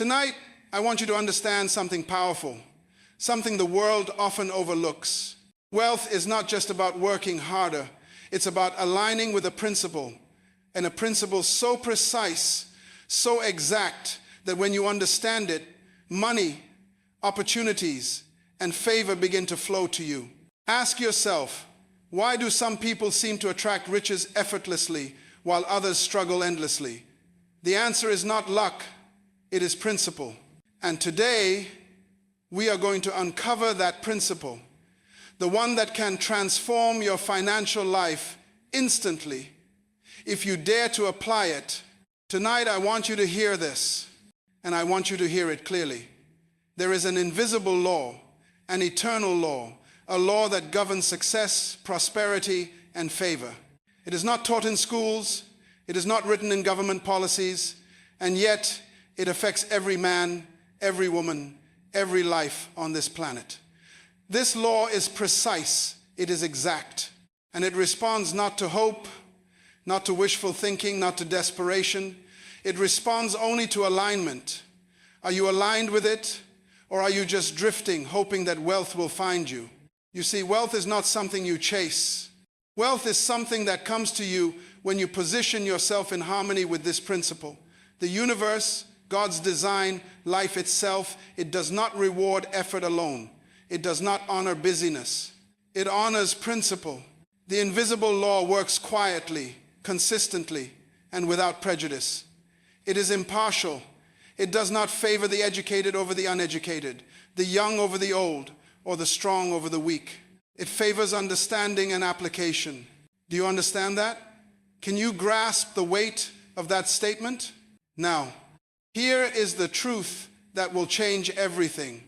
Tonight, I want you to understand something powerful, something the world often overlooks. Wealth is not just about working harder. It's about aligning with a principle, and a principle so precise, so exact, that when you understand it, money, opportunities, and favor begin to flow to you. Ask yourself, why do some people seem to attract riches effortlessly while others struggle endlessly? The answer is not luck, it is principle. And today, we are going to uncover that principle, the one that can transform your financial life instantly if you dare to apply it. Tonight, I want you to hear this, and I want you to hear it clearly. There is an invisible law, an eternal law, a law that governs success, prosperity, and favor. It is not taught in schools, it is not written in government policies, and yet it affects every man, every woman, every life on this planet. This law is precise, it is exact, and it responds not to hope, not to wishful thinking, not to desperation. It responds only to alignment. Are you aligned with it, or are you just drifting, hoping that wealth will find you? You see, wealth is not something you chase. Wealth is something that comes to you when you position yourself in harmony with this principle. The universe, God's design, life itself, it does not reward effort alone. It does not honor busyness. It honors principle. The invisible law works quietly, consistently, and without prejudice. It is impartial. It does not favor the educated over the uneducated, the young over the old, or the strong over the weak. It favors understanding and application. Do you understand that? Can you grasp the weight of that statement? Now, here is the truth that will change everything.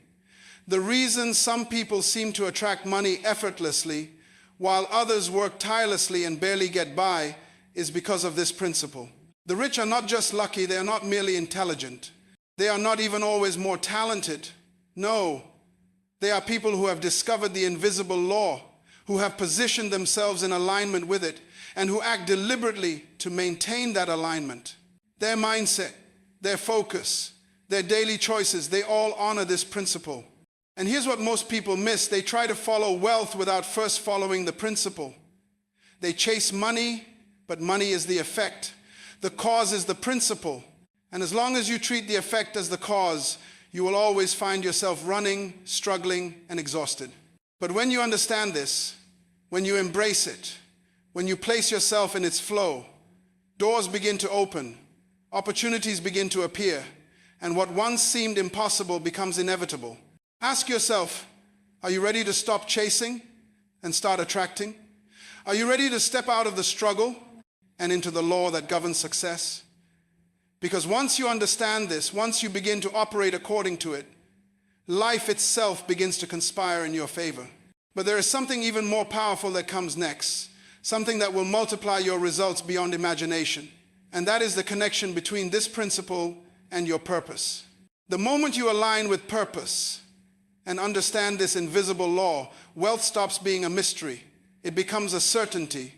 The reason some people seem to attract money effortlessly while others work tirelessly and barely get by is because of this principle. The rich are not just lucky, they are not merely intelligent. They are not even always more talented. No, they are people who have discovered the invisible law, who have positioned themselves in alignment with it, and who act deliberately to maintain that alignment. Their mindset, their focus, their daily choices, they all honor this principle. And here's what most people miss. They try to follow wealth without first following the principle. They chase money, but money is the effect. The cause is the principle. And as long as you treat the effect as the cause, you will always find yourself running, struggling, and exhausted. But when you understand this, when you embrace it, when you place yourself in its flow, doors begin to open, opportunities begin to appear, and what once seemed impossible becomes inevitable. Ask yourself, are you ready to stop chasing and start attracting? Are you ready to step out of the struggle and into the law that governs success? Because once you understand this, once you begin to operate according to it, life itself begins to conspire in your favor. But there is something even more powerful that comes next, something that will multiply your results beyond imagination. And that is the connection between this principle and your purpose. The moment you align with purpose and understand this invisible law, wealth stops being a mystery. It becomes a certainty.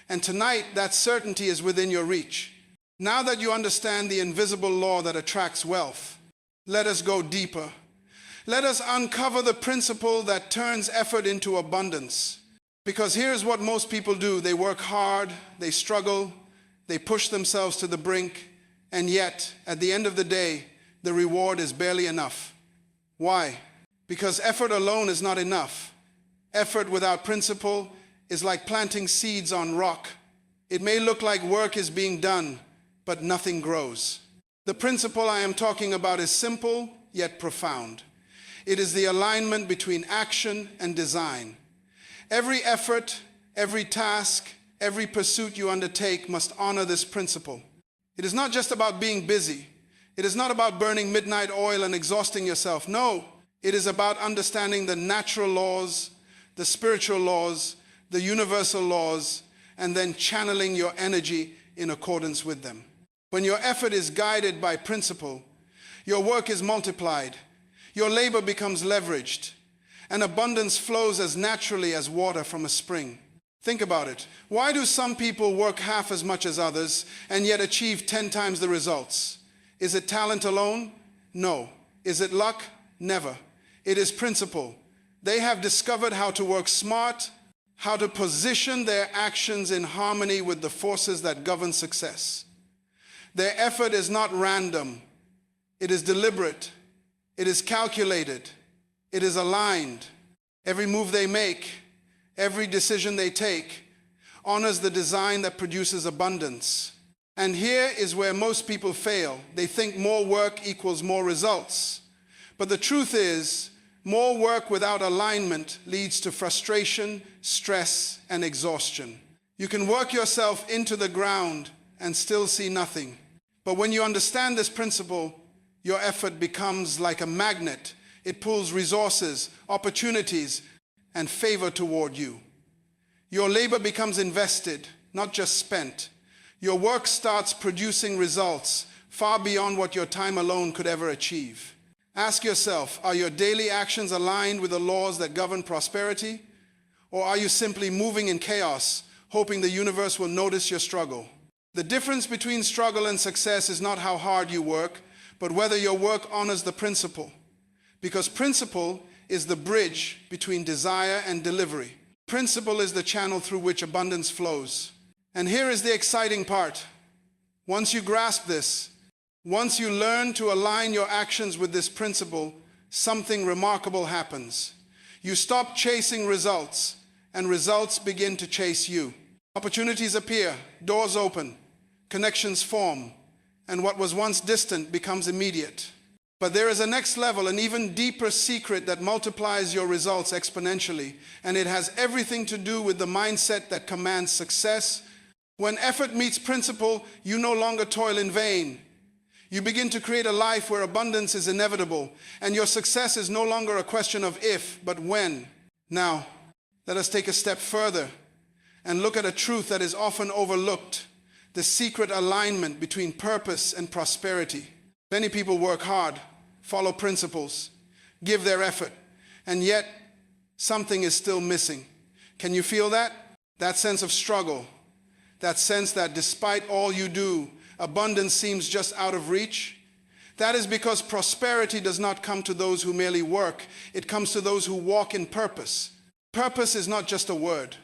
And tonight, that certainty is within your reach. Now that you understand the invisible law that attracts wealth, let us go deeper. Let us uncover the principle that turns effort into abundance. Because here's what most people do. They work hard, they struggle, they push themselves to the brink, and yet, at the end of the day, the reward is barely enough. Why? Because effort alone is not enough. Effort without principle is like planting seeds on rock. It may look like work is being done, but nothing grows. The principle I am talking about is simple, yet profound. It is the alignment between action and design. Every effort, every task, every pursuit you undertake must honor this principle. It is not just about being busy. It is not about burning midnight oil and exhausting yourself. No, it is about understanding the natural laws, the spiritual laws, the universal laws, and then channeling your energy in accordance with them. When your effort is guided by principle, your work is multiplied, your labor becomes leveraged, and abundance flows as naturally as water from a spring. Think about it. Why do some people work half as much as others and yet achieve 10 times the results? Is it talent alone? No. Is it luck? Never. It is principle. They have discovered how to work smart, how to position their actions in harmony with the forces that govern success. Their effort is not random. It is deliberate. It is calculated. It is aligned. Every move they make, every decision they take, honors the design that produces abundance. And here is where most people fail. They think more work equals more results. But the truth is, more work without alignment leads to frustration, stress, and exhaustion. You can work yourself into the ground and still see nothing. But when you understand this principle, your effort becomes like a magnet. It pulls resources, opportunities, and favor toward you. Your labor becomes invested, not just spent. Your work starts producing results far beyond what your time alone could ever achieve. Ask yourself, are your daily actions aligned with the laws that govern prosperity? Or are you simply moving in chaos, hoping the universe will notice your struggle? The difference between struggle and success is not how hard you work, but whether your work honors the principle. Because principle is the bridge between desire and delivery. Principle is the channel through which abundance flows. And here is the exciting part. Once you grasp this, once you learn to align your actions with this principle, something remarkable happens. You stop chasing results, and results begin to chase you. Opportunities appear, doors open, connections form, and what was once distant becomes immediate. But there is a next level, an even deeper secret that multiplies your results exponentially, and it has everything to do with the mindset that commands success. When effort meets principle, you no longer toil in vain. You begin to create a life where abundance is inevitable, and your success is no longer a question of if, but when. Now, let us take a step further and look at a truth that is often overlooked, the secret alignment between purpose and prosperity. Many people work hard, follow principles, give their effort, and yet something is still missing. Can you feel that? That sense of struggle, that sense that despite all you do, abundance seems just out of reach? That is because prosperity does not come to those who merely work. It comes to those who walk in purpose. Purpose is not just a word.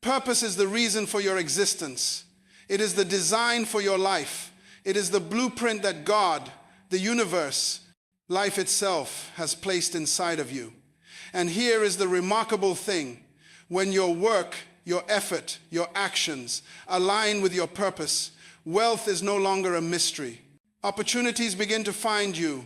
Purpose is the reason for your existence. It is the design for your life. It is the blueprint that God, the universe, life itself has placed inside of you. And here is the remarkable thing. When your work, your effort, your actions align with your purpose, wealth is no longer a mystery. Opportunities begin to find you.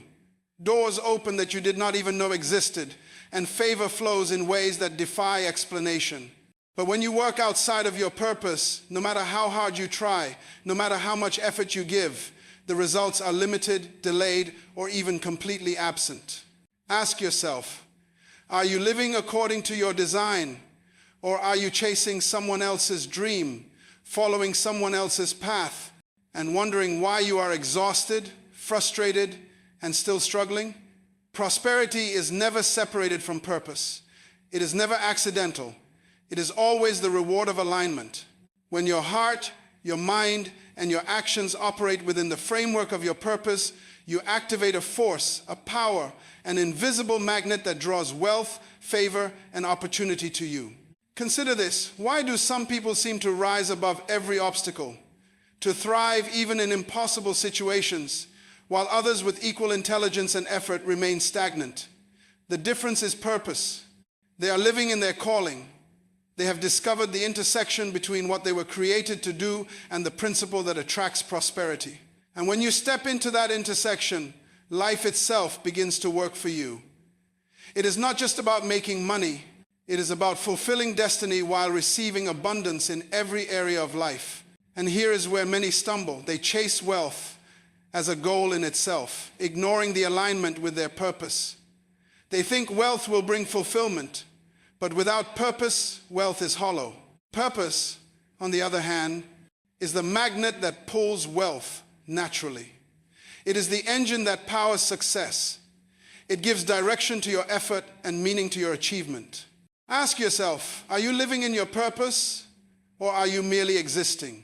Doors open that you did not even know existed, and favor flows in ways that defy explanation. But when you work outside of your purpose, no matter how hard you try, no matter how much effort you give, the results are limited, delayed, or even completely absent. Ask yourself, are you living according to your design, or are you chasing someone else's dream, following someone else's path, and wondering why you are exhausted, frustrated, and still struggling? Prosperity is never separated from purpose. It is never accidental. It is always the reward of alignment. When your heart, your mind, and your actions operate within the framework of your purpose, you activate a force, a power, an invisible magnet that draws wealth, favor, and opportunity to you. Consider this. Why do some people seem to rise above every obstacle, to thrive even in impossible situations, while others with equal intelligence and effort remain stagnant? The difference is purpose. They are living in their calling. They have discovered the intersection between what they were created to do and the principle that attracts prosperity. And when you step into that intersection, life itself begins to work for you. It is not just about making money. It is about fulfilling destiny while receiving abundance in every area of life. And here is where many stumble. They chase wealth as a goal in itself, ignoring the alignment with their purpose. They think wealth will bring fulfillment, but without purpose, wealth is hollow. Purpose, on the other hand, is the magnet that pulls wealth naturally. It is the engine that powers success. It gives direction to your effort and meaning to your achievement. Ask yourself, are you living in your purpose, or are you merely existing?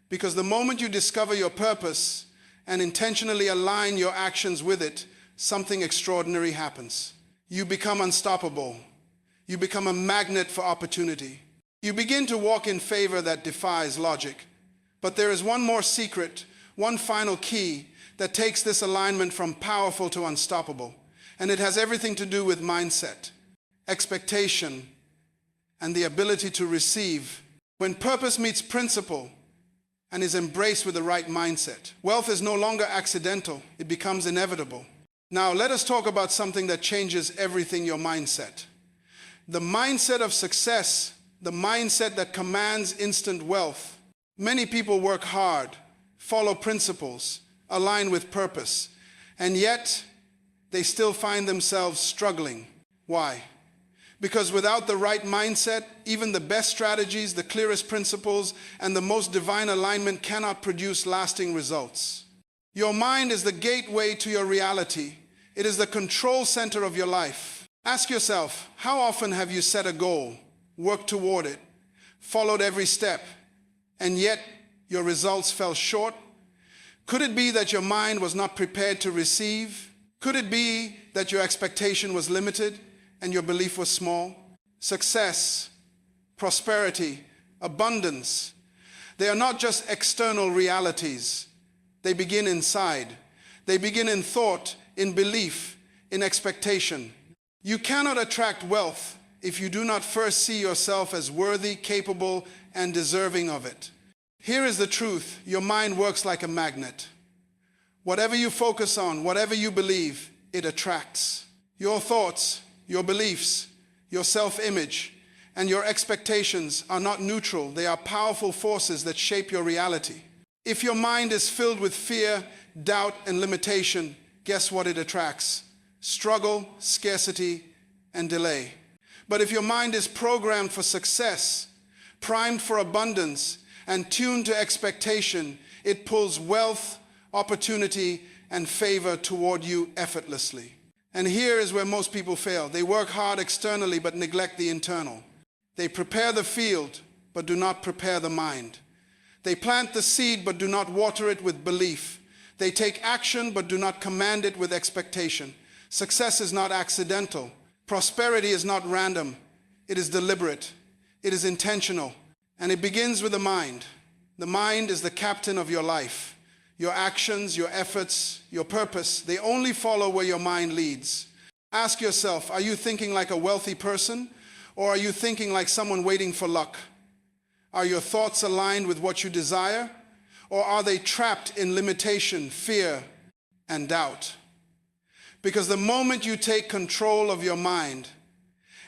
Because the moment you discover your purpose and intentionally align your actions with it, something extraordinary happens. You become unstoppable. You become a magnet for opportunity. You begin to walk in favor that defies logic. But there is one more secret, one final key that takes this alignment from powerful to unstoppable. And it has everything to do with mindset, expectation, and the ability to receive. When purpose meets principle and is embraced with the right mindset, wealth is no longer accidental, it becomes inevitable. Now, let us talk about something that changes everything: your mindset. The mindset of success, the mindset that commands instant wealth. Many people work hard, follow principles, align with purpose, and yet they still find themselves struggling. Why? Because without the right mindset, even the best strategies, the clearest principles, and the most divine alignment cannot produce lasting results. Your mind is the gateway to your reality. It is the control center of your life. Ask yourself, how often have you set a goal, worked toward it, followed every step, and yet your results fell short? Could it be that your mind was not prepared to receive? Could it be that your expectation was limited and your belief was small? Success, prosperity, abundance, they are not just external realities. They begin inside. They begin in thought, in belief, in expectation. You cannot attract wealth if you do not first see yourself as worthy, capable, and deserving of it. Here is the truth: your mind works like a magnet. Whatever you focus on, whatever you believe, it attracts. Your thoughts, your beliefs, your self-image, and your expectations are not neutral. They are powerful forces that shape your reality. If your mind is filled with fear, doubt, and limitation, guess what it attracts? Struggle, scarcity, and delay. But if your mind is programmed for success, primed for abundance, and tuned to expectation, it pulls wealth, opportunity, and favor toward you effortlessly. And here is where most people fail. They work hard externally but neglect the internal. They prepare the field but do not prepare the mind. They plant the seed but do not water it with belief. They take action but do not command it with expectation. Success is not accidental. Prosperity is not random. It is deliberate. It is intentional. And it begins with the mind. The mind is the captain of your life. Your actions, your efforts, your purpose, they only follow where your mind leads. Ask yourself, are you thinking like a wealthy person, or are you thinking like someone waiting for luck? Are your thoughts aligned with what you desire, or are they trapped in limitation, fear, and doubt? Because the moment you take control of your mind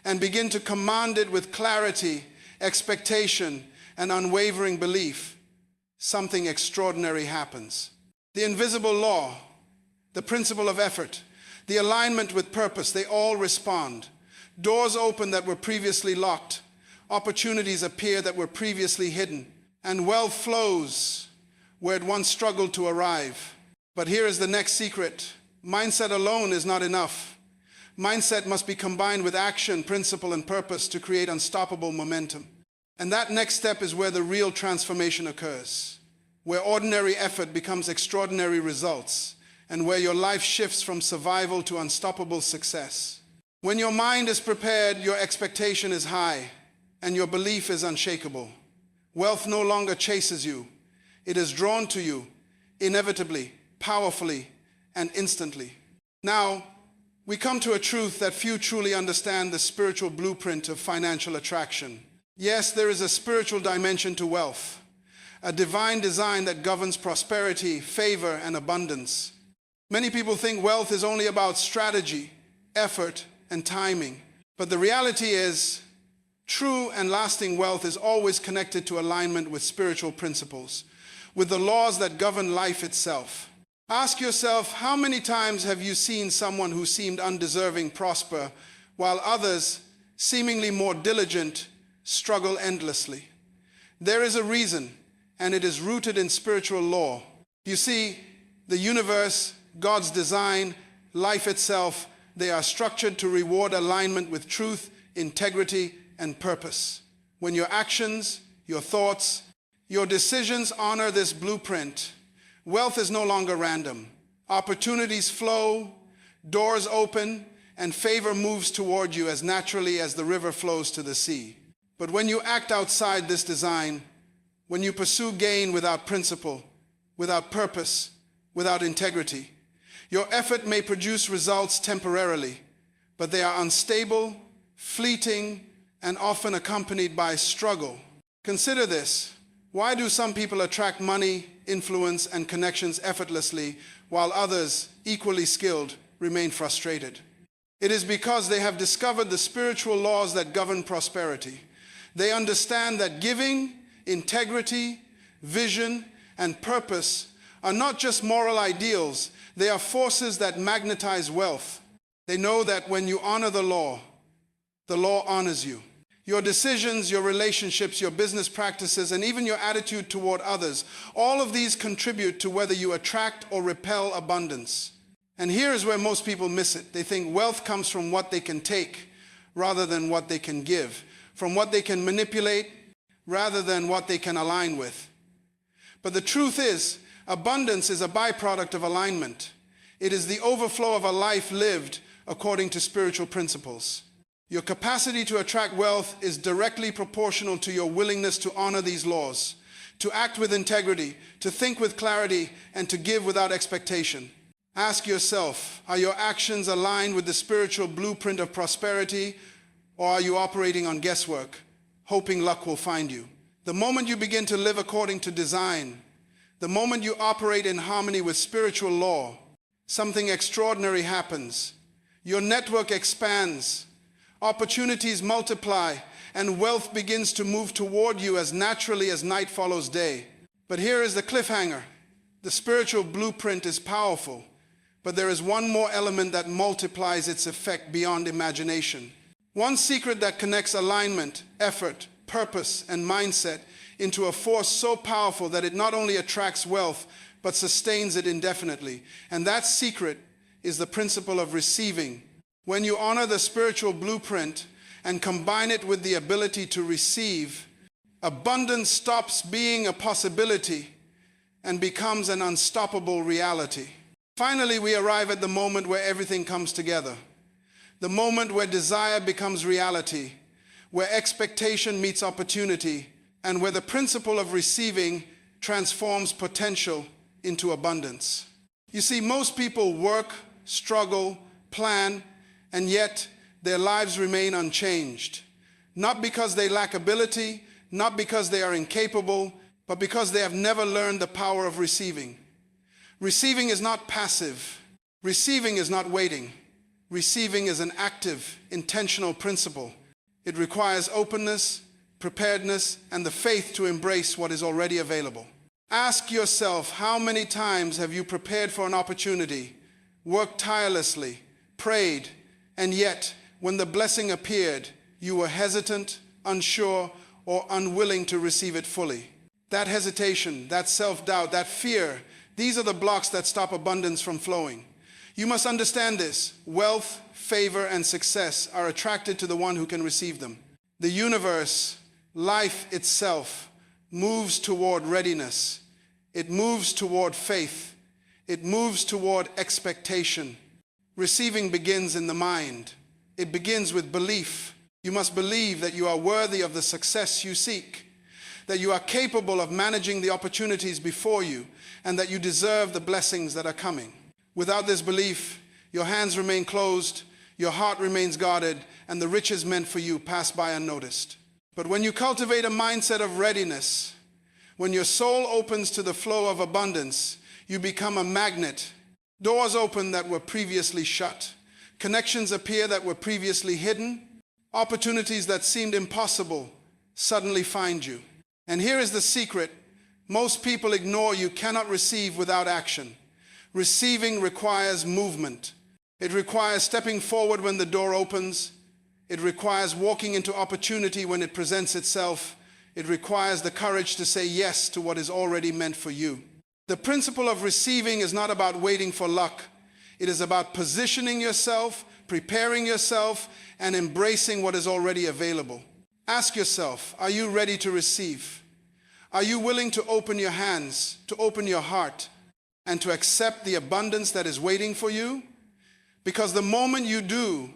and begin to command it with clarity, expectation, and unwavering belief, something extraordinary happens. The invisible law, the principle of effort, the alignment with purpose, they all respond. Doors open that were previously locked. Opportunities appear that were previously hidden. And wealth flows where it once struggled to arrive. But here is the next secret. Mindset alone is not enough. Mindset must be combined with action, principle, and purpose to create unstoppable momentum. And that next step is where the real transformation occurs, where ordinary effort becomes extraordinary results, and where your life shifts from survival to unstoppable success. When your mind is prepared, your expectation is high, and your belief is unshakable. Wealth no longer chases you. It is drawn to you, inevitably, powerfully, and instantly. Now, we come to a truth that few truly understand: the spiritual blueprint of financial attraction. Yes, there is a spiritual dimension to wealth, a divine design that governs prosperity, favor, and abundance. Many people think wealth is only about strategy, effort, and timing. But the reality is, true and lasting wealth is always connected to alignment with spiritual principles, with the laws that govern life itself. Ask yourself, how many times have you seen someone who seemed undeserving prosper, while others, seemingly more diligent, struggle endlessly? There is a reason, and it is rooted in spiritual law. You see, the universe, God's design, life itself, they are structured to reward alignment with truth, integrity, and purpose. When your actions, your thoughts, your decisions honor this blueprint, Wealth is no longer random. Opportunities flow, doors open, and favor moves toward you as naturally as the river flows to the sea. But when you act outside this design, when you pursue gain without principle, without purpose, without integrity, your effort may produce results temporarily, but they are unstable, fleeting, and often accompanied by struggle. Consider this. Why do some people attract money, influence, and connections effortlessly, while others, equally skilled, remain frustrated? It is because they have discovered the spiritual laws that govern prosperity. They understand that giving, integrity, vision, and purpose are not just moral ideals, they are forces that magnetize wealth. They know that when you honor the law honors you. Your decisions, your relationships, your business practices, and even your attitude toward others, all of these contribute to whether you attract or repel abundance. And here is where most people miss it. They think wealth comes from what they can take rather than what they can give, from what they can manipulate rather than what they can align with. But the truth is, abundance is a byproduct of alignment. It is the overflow of a life lived according to spiritual principles. Your capacity to attract wealth is directly proportional to your willingness to honor these laws, to act with integrity, to think with clarity, and to give without expectation. Ask yourself, are your actions aligned with the spiritual blueprint of prosperity, or are you operating on guesswork, hoping luck will find you? The moment you begin to live according to design, the moment you operate in harmony with spiritual law, something extraordinary happens. Your network expands, opportunities multiply, and wealth begins to move toward you as naturally as night follows day. But here is the cliffhanger. The spiritual blueprint is powerful, but there is one more element that multiplies its effect beyond imagination. One secret that connects alignment, effort, purpose, and mindset into a force so powerful that it not only attracts wealth, but sustains it indefinitely. And that secret is the principle of receiving. When you honor the spiritual blueprint and combine it with the ability to receive, abundance stops being a possibility and becomes an unstoppable reality. Finally, we arrive at the moment where everything comes together. The moment where desire becomes reality, where expectation meets opportunity, and where the principle of receiving transforms potential into abundance. You see, most people work, struggle, plan, and yet their lives remain unchanged. Not because they lack ability, not because they are incapable, but because they have never learned the power of receiving. Receiving is not passive. Receiving is not waiting. Receiving is an active, intentional principle. It requires openness, preparedness, and the faith to embrace what is already available. Ask yourself, how many times have you prepared for an opportunity, worked tirelessly, prayed, and yet, when the blessing appeared, you were hesitant, unsure, or unwilling to receive it fully? That hesitation, that self-doubt, that fear, these are the blocks that stop abundance from flowing. You must understand this. Wealth, favor, and success are attracted to the one who can receive them. The universe, life itself, moves toward readiness. It moves toward faith. It moves toward expectation. Receiving begins in the mind. It begins with belief. You must believe that you are worthy of the success you seek, that you are capable of managing the opportunities before you, and that you deserve the blessings that are coming. Without this belief, your hands remain closed, your heart remains guarded, and the riches meant for you pass by unnoticed. But when you cultivate a mindset of readiness, when your soul opens to the flow of abundance, you become a magnet. Doors open that were previously shut. Connections appear that were previously hidden. Opportunities that seemed impossible suddenly find you. And here is the secret. Most people ignore you cannot receive without action. Receiving requires movement. It requires stepping forward when the door opens. It requires walking into opportunity when it presents itself. It requires the courage to say yes to what is already meant for you. The principle of receiving is not about waiting for luck. It is about positioning yourself, preparing yourself, and embracing what is already available. Ask yourself, are you ready to receive? Are you willing to open your hands, to open your heart, and to accept the abundance that is waiting for you? Because the moment you do,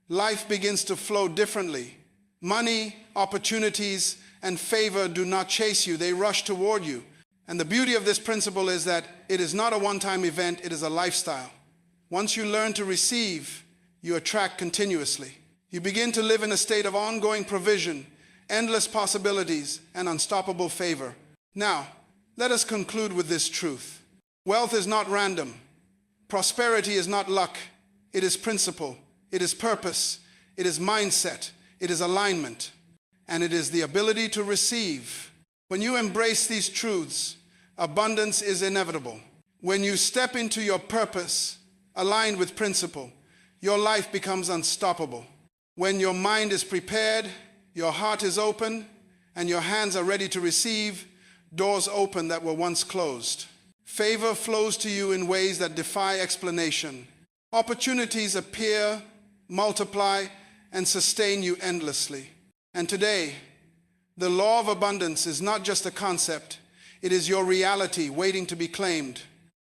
life begins to flow differently. Money, opportunities, and favor do not chase you, they rush toward you. And the beauty of this principle is that it is not a one-time event, it is a lifestyle. Once you learn to receive, you attract continuously. You begin to live in a state of ongoing provision, endless possibilities, and unstoppable favor. Now, let us conclude with this truth. Wealth is not random. Prosperity is not luck. It is principle. It is purpose. It is mindset. It is alignment. And it is the ability to receive. When you embrace these truths, abundance is inevitable. When you step into your purpose, aligned with principle, your life becomes unstoppable. When your mind is prepared, your heart is open, and your hands are ready to receive, doors open that were once closed. Favor flows to you in ways that defy explanation. Opportunities appear, multiply, and sustain you endlessly. And today, the law of abundance is not just a concept, it is your reality waiting to be claimed.